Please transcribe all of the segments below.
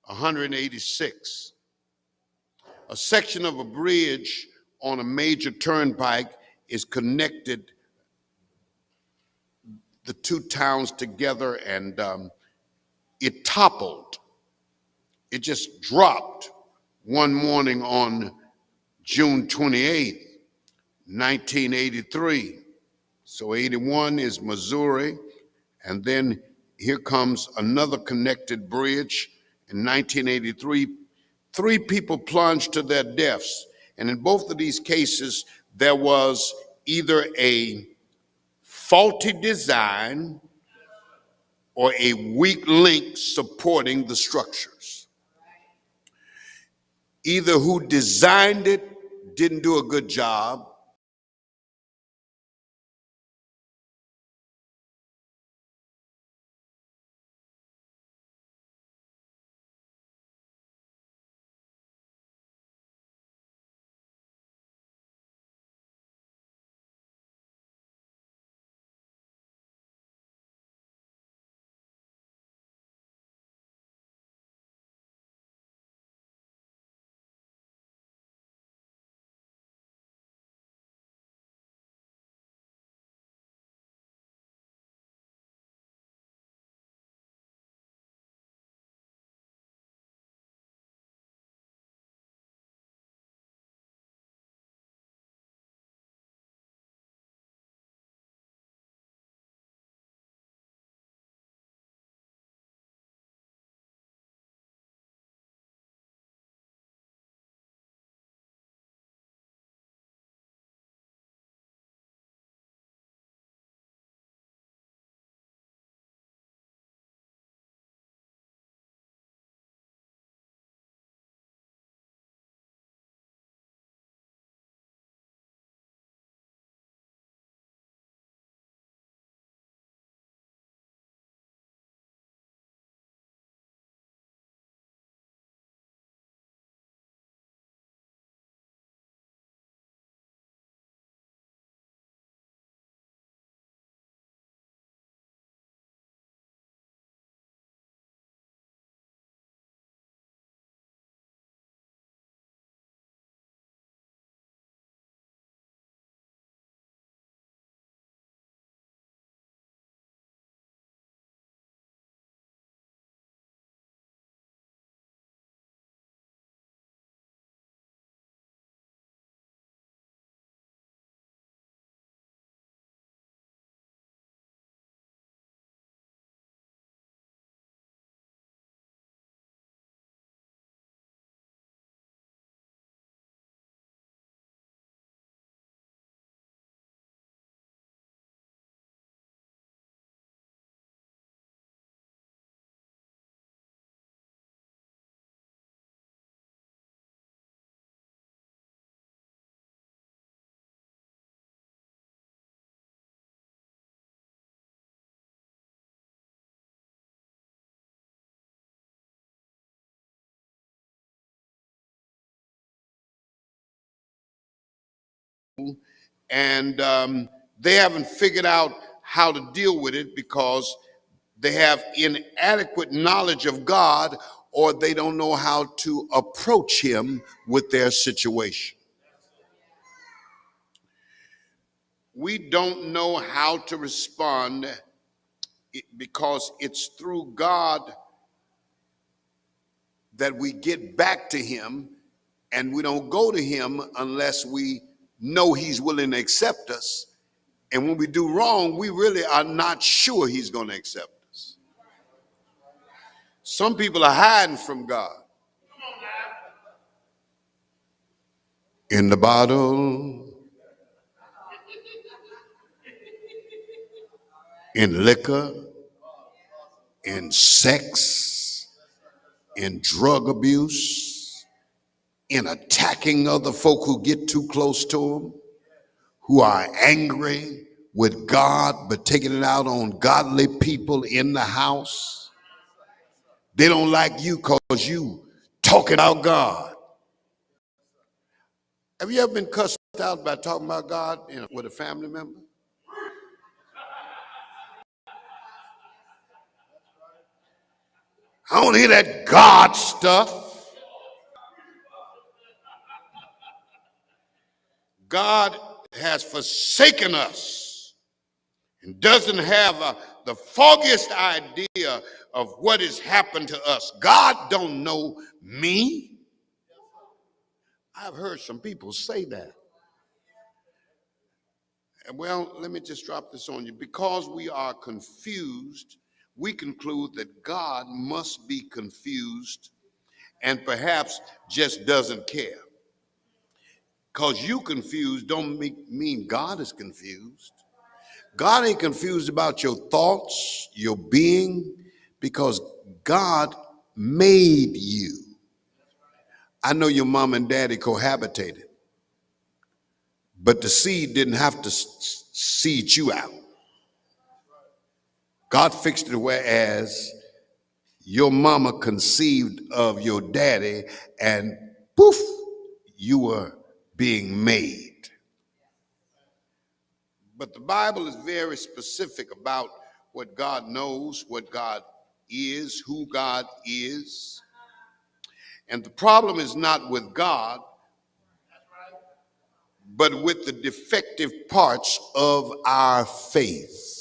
186. A section of a bridge on a major turnpike is connected the two towns together, and it toppled. It just dropped one morning on June 28th, 1983. So 81 is Missouri, and then here comes another connected bridge in 1983. 3 people plunged to their deaths, and in both of these cases, there was either a faulty design or a weak link supporting the structures. Either who designed it didn't do a good job, and they haven't figured out how to deal with it because they have inadequate knowledge of God, or they don't know how to approach Him with their situation. We don't know how to respond because it's through God that we get back to Him, and we don't go to Him unless we know He's willing to accept us. And when we do wrong, we really are not sure He's going to accept us. Some people are hiding from God. In the bottle, in liquor, in sex, in drug abuse, in attacking other folk who get too close to them, who are angry with God but taking it out on godly people in the house. They don't like you because you talking about God. Have you ever been cussed out by talking about God with a family member? I don't hear that God stuff. God has forsaken us and doesn't have the foggiest idea of what has happened to us. God don't know me. I've heard some people say that. Well, let me just drop this on you. Because we are confused, we conclude that God must be confused and perhaps just doesn't care. Because you confused don't mean God is confused. God ain't confused about your thoughts, your being, because God made you. I know your mom and daddy cohabitated, but the seed didn't have to seed you out. God fixed it whereas your mama conceived of your daddy and poof, you were being made. But the Bible is very specific about what God knows, what God is, who God is. And the problem is not with God, but with the defective parts of our faith.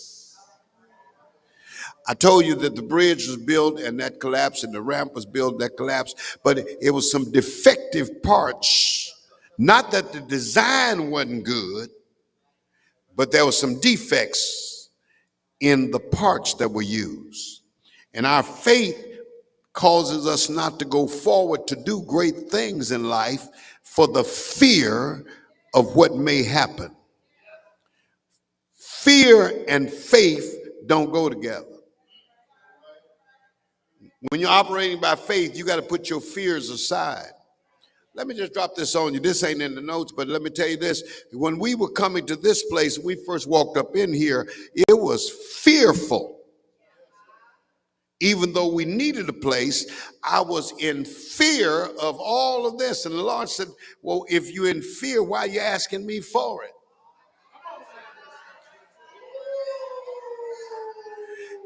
I told you that the bridge was built and that collapsed, and the ramp was built, that collapsed, but it was some defective parts. Not that the design wasn't good, but there were some defects in the parts that were used. And our faith causes us not to go forward to do great things in life for the fear of what may happen. Fear and faith don't go together. When you're operating by faith, you got to put your fears aside. Let me just drop this on you. This ain't in the notes, but let me tell you this. When we were coming to this place, we first walked up in here, it was fearful. Even though we needed a place, I was in fear of all of this. And the Lord said, well, if you're in fear, why are you asking me for it?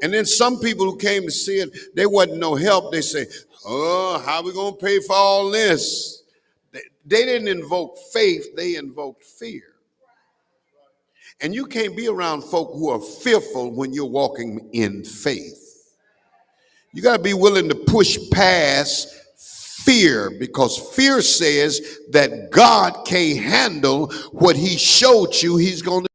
And then some people who came to see it, they wasn't no help. They say, oh, how are we going to pay for all this? They didn't invoke faith, they invoked fear. And you can't be around folk who are fearful when you're walking in faith. You got to be willing to push past fear, because fear says that God can't handle what he showed you he's going to do.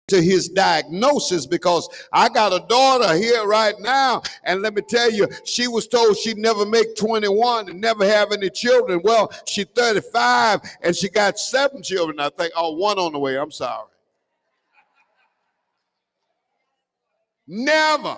To his diagnosis, because I got a daughter here right now, and let me tell you, she was told she'd never make 21 and never have any children. Well, she's 35 and she got 7 children, I think. Oh, 1 on the way. I'm sorry. Never.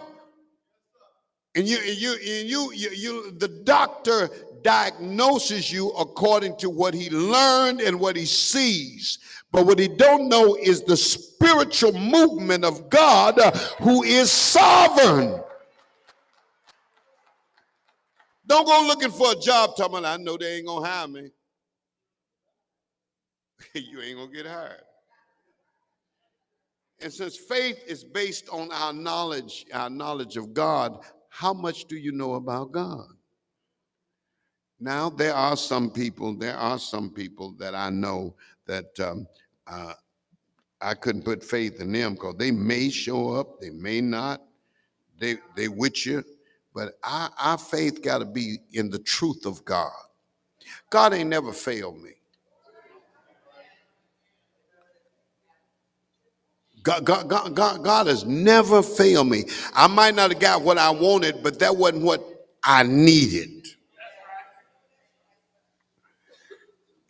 And the doctor diagnoses you according to what he learned and what he sees. But what he don't know is the spiritual movement of God, who is sovereign. Don't go looking for a job talking about, I know they ain't gonna hire me. You ain't gonna get hired. And since faith is based on our knowledge of God, how much do you know about God? Now, there are some people that I know that I couldn't put faith in them, because they may show up, they may not, they with you, but our faith got to be in the truth of God. God ain't never failed me. God has never failed me. I might not have got what I wanted, but that wasn't what I needed.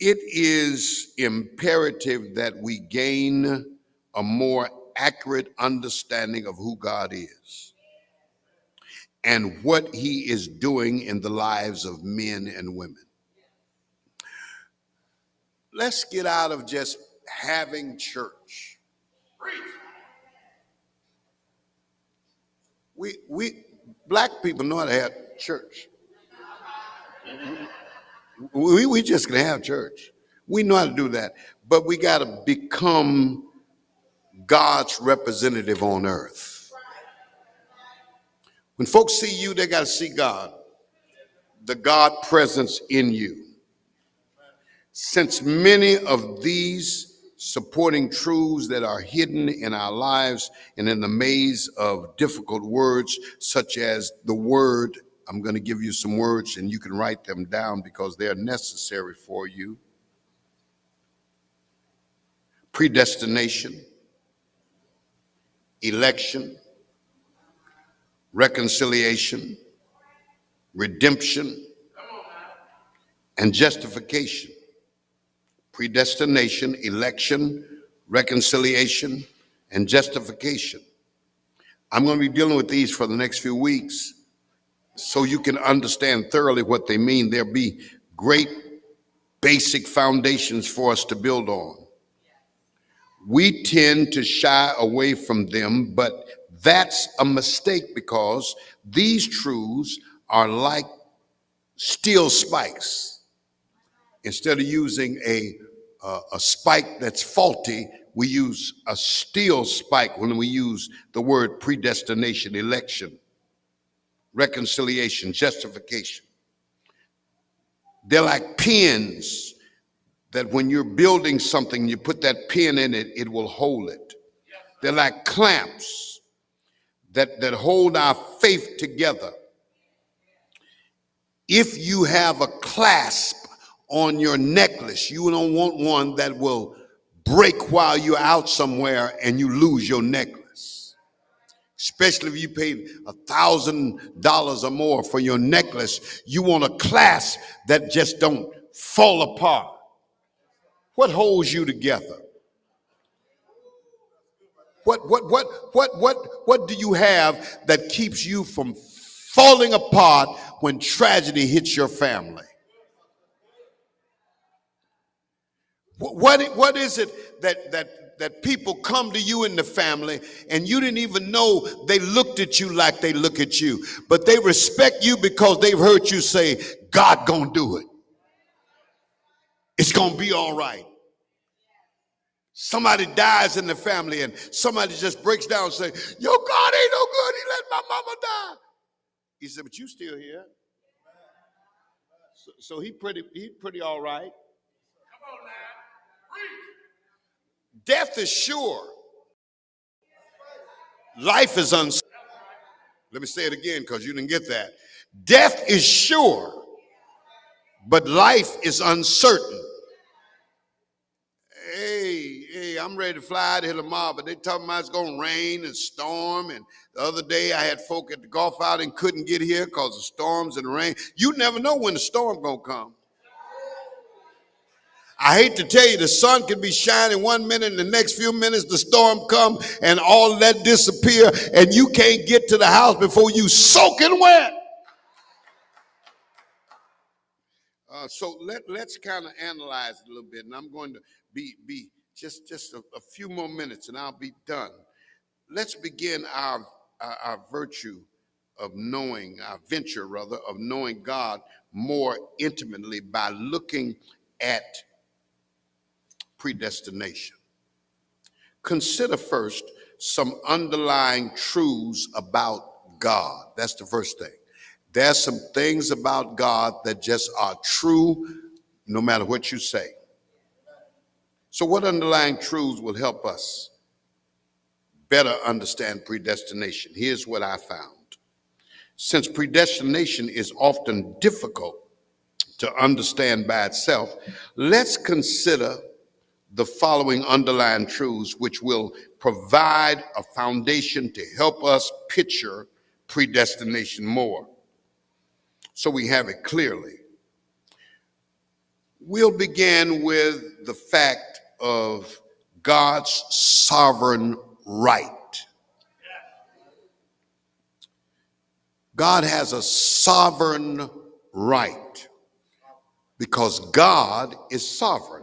It is imperative that we gain a more accurate understanding of who God is and what he is doing in the lives of men and women. Let's get out of just having church. We black people know how to have church. We just can have church. We know how to do that. but we got to become God's representative on earth. When folks see you, they got to see God, the God presence in you. Since many of these supporting truths that are hidden in our lives and in the maze of difficult words, such as the word, I'm going to give you some words and you can write them down because they're necessary for you. Predestination, election, reconciliation, redemption, and justification. Predestination, election, reconciliation, and justification. I'm going to be dealing with these for the next few weeks so you can understand thoroughly what they mean. There'll be great basic foundations for us to build on. We tend to shy away from them, but that's a mistake because these truths are like steel spikes. Instead of using a spike that's faulty, we use a steel spike when we use the word predestination, election, reconciliation, justification. They're like pins that when you're building something, you put that pin in it, it will hold it. They're like clamps that hold our faith together. If you have a clasp on your necklace, you don't want one that will break while you're out somewhere and you lose your necklace. Especially if you paid $1,000 or more for your necklace, you want a clasp that just don't fall apart. What holds you together? What do you have that keeps you from falling apart when tragedy hits your family? What is it that people come to you in the family and you didn't even know they looked at you like they look at you, but they respect you because they've heard you say, God gonna do it. It's gonna be all right. Somebody dies in the family and somebody just breaks down and say, yo, God ain't no good. He let my mama die. He said, but you still here. So he pretty all right. Death is sure. Life is uncertain. Let me say it again because you didn't get that. Death is sure, but life is uncertain. Hey, I'm ready to fly out here tomorrow, but they talking about it's going to rain and storm. And the other day I had folk at the golf outing couldn't get here because of storms and rain. You never know when the storm going to come. I hate to tell you, the sun can be shining 1 minute and the next few minutes the storm come and all that disappear and you can't get to the house before you soaking wet. So let's kind of analyze it a little bit, and I'm going to be just a few more minutes and I'll be done. Let's begin our virtue of knowing, our venture rather, of knowing God more intimately by looking at predestination. Consider first some underlying truths about God. That's the first thing. There's some things about God that just are true no matter what you say. So what underlying truths will help us better understand predestination? Here's what I found. Since predestination is often difficult to understand by itself, let's consider the following underlying truths which will provide a foundation to help us picture predestination more so we have it clearly. We'll begin with the fact of God's sovereign right. God has a sovereign right because God is sovereign.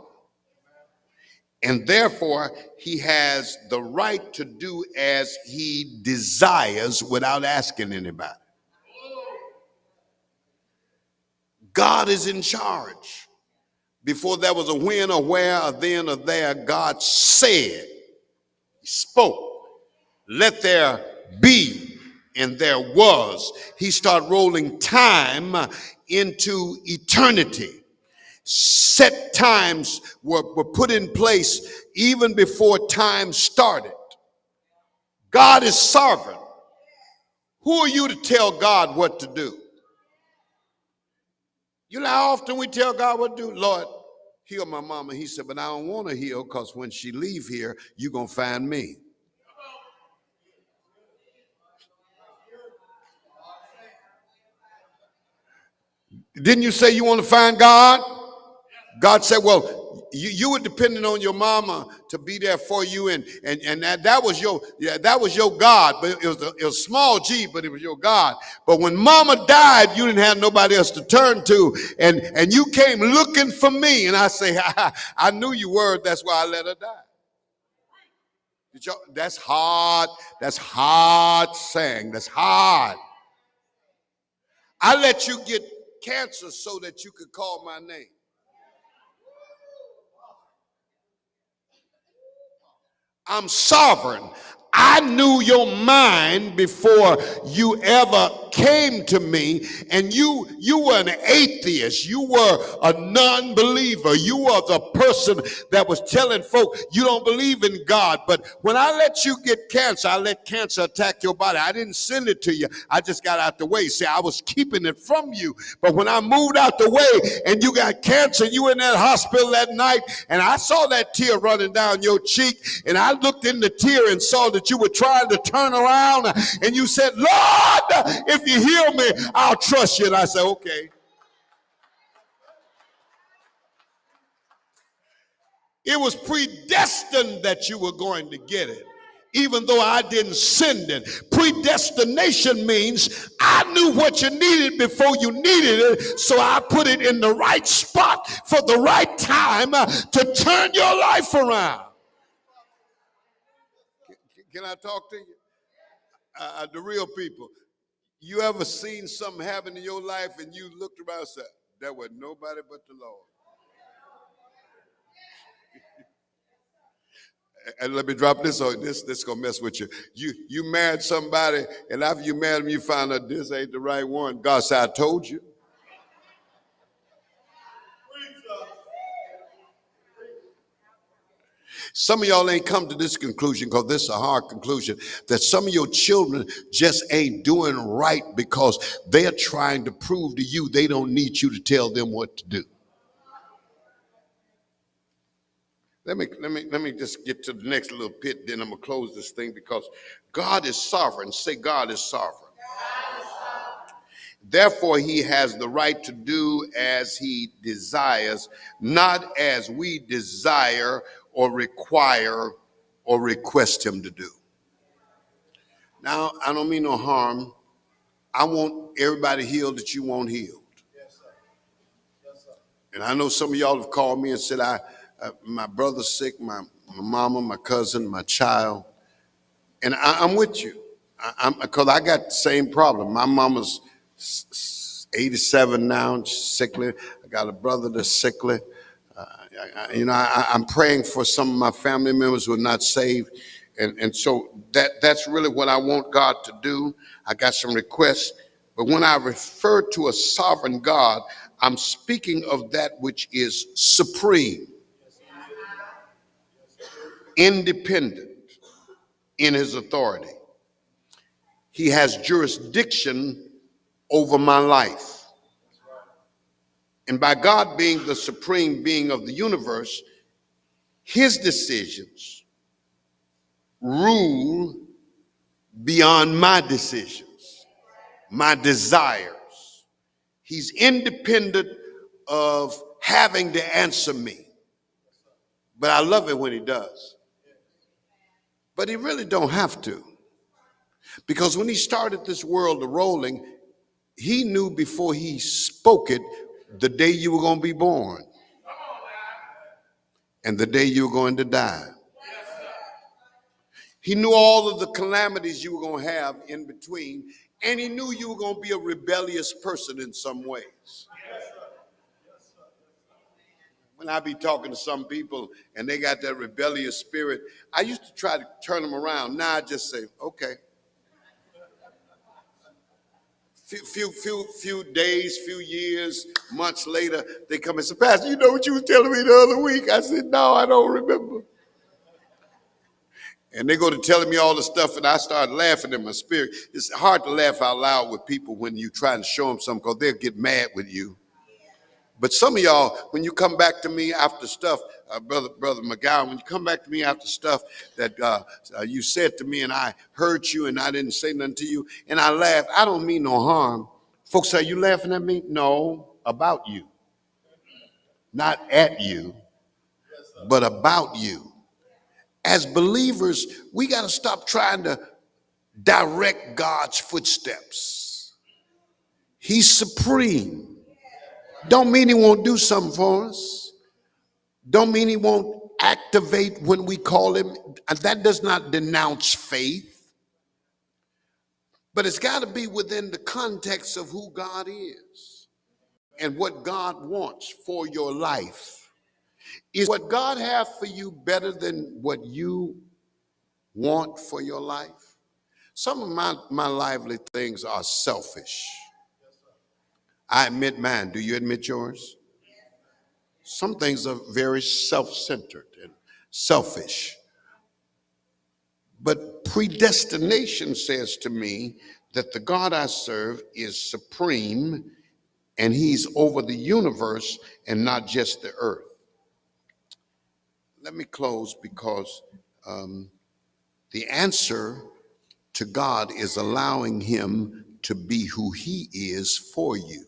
And therefore, he has the right to do as he desires without asking anybody. God is in charge. Before there was a when or where or then or there, God said, he spoke, let there be, and there was. He started rolling time into eternity. Set times were put in place even before time started. God is sovereign. Who are you to tell God what to do? You know how often we tell God what to do? Lord, heal my mama. He said, but I don't want to heal because when she leave here, you're going to find me. Didn't you say you want to find God? God said, well, you were depending on your mama to be there for you, and that was your God, but it was small G, but it was your God. But when mama died, you didn't have nobody else to turn to, and you came looking for me, and I say, I knew you were, that's why I let her die. That's hard. That's hard saying. That's hard. I let you get cancer so that you could call my name. I'm sovereign. I knew your mind before you ever came to me, and you were an atheist. You were a non-believer. You were the person that was telling folk you don't believe in God. But when I let you get cancer, I let cancer attack your body. I didn't send it to you. I just got out the way. See, I was keeping it from you. But when I moved out the way and you got cancer, you were in that hospital that night, and I saw that tear running down your cheek, and I looked in the tear and saw that you were trying to turn around, and you said, Lord, if you heal me, I'll trust you. And I said, okay. It was predestined that you were going to get it, even though I didn't send it. Predestination means I knew what you needed before you needed it, so I put it in the right spot for the right time to turn your life around. Can I talk to you? The real people. You ever seen something happen in your life and you looked around and said, there was nobody but the Lord? And let me drop this on this gonna mess with you. You married somebody, and after you married them, you found out this ain't the right one. God said, I told you. Some of y'all ain't come to this conclusion because this is a hard conclusion, that some of your children just ain't doing right because they're trying to prove to you they don't need you to tell them what to do. Let me just get to the next little pit, then I'm gonna close this thing, because God is sovereign. Say, God is sovereign. Therefore, he has the right to do as he desires, not as we desire or require or request him to do. Now, I don't mean no harm. I want everybody healed that you want healed. And I know some of y'all have called me and said, my brother's sick, my mama, my cousin, my child. And I'm with you. Because I got the same problem. My mama's 87 now, she's sickly. I got a brother that's sickly. I'm praying for some of my family members who are not saved. And so that's really what I want God to do. I got some requests. But when I refer to a sovereign God, I'm speaking of that which is supreme, independent in his authority. He has jurisdiction over my life. And by God being the supreme being of the universe, his decisions rule beyond my decisions, my desires. He's independent of having to answer me. But I love it when he does. But he really don't have to. Because when he started this world rolling, he knew before he spoke it the day you were going to be born and the day you were going to die. He knew all of the calamities you were going to have in between, and he knew you were going to be a rebellious person in some ways. when I be talking to some people and they got that rebellious spirit, I used to try to turn them around. Now I just say, okay. Few days, few years, months later, they come and say, Pastor, you know what you was telling me the other week? I said, no, I don't remember. And they go to telling me all the stuff, and I start laughing in my spirit. It's hard to laugh out loud with people when you try and show them something because they'll get mad with you. But some of y'all, when you come back to me after stuff, Brother McGowan, when you come back to me after stuff that you said to me and I heard you and I didn't say nothing to you, and I laugh, I don't mean no harm. Folks say, you laughing at me? No, about you. Not at you, but about you. As believers, we got to stop trying to direct God's footsteps. He's supreme. Don't mean he won't do something for us. Don't mean he won't activate when we call him. And that does not denounce faith. But it's got to be within the context of who God is and what God wants for your life. Is what God has for you better than what you want for your life? Some of my lively things are selfish. I admit mine. Do you admit yours? Some things are very self-centered and selfish. But predestination says to me that the God I serve is supreme and he's over the universe and not just the earth. Let me close because the answer to God is allowing him to be who he is for you.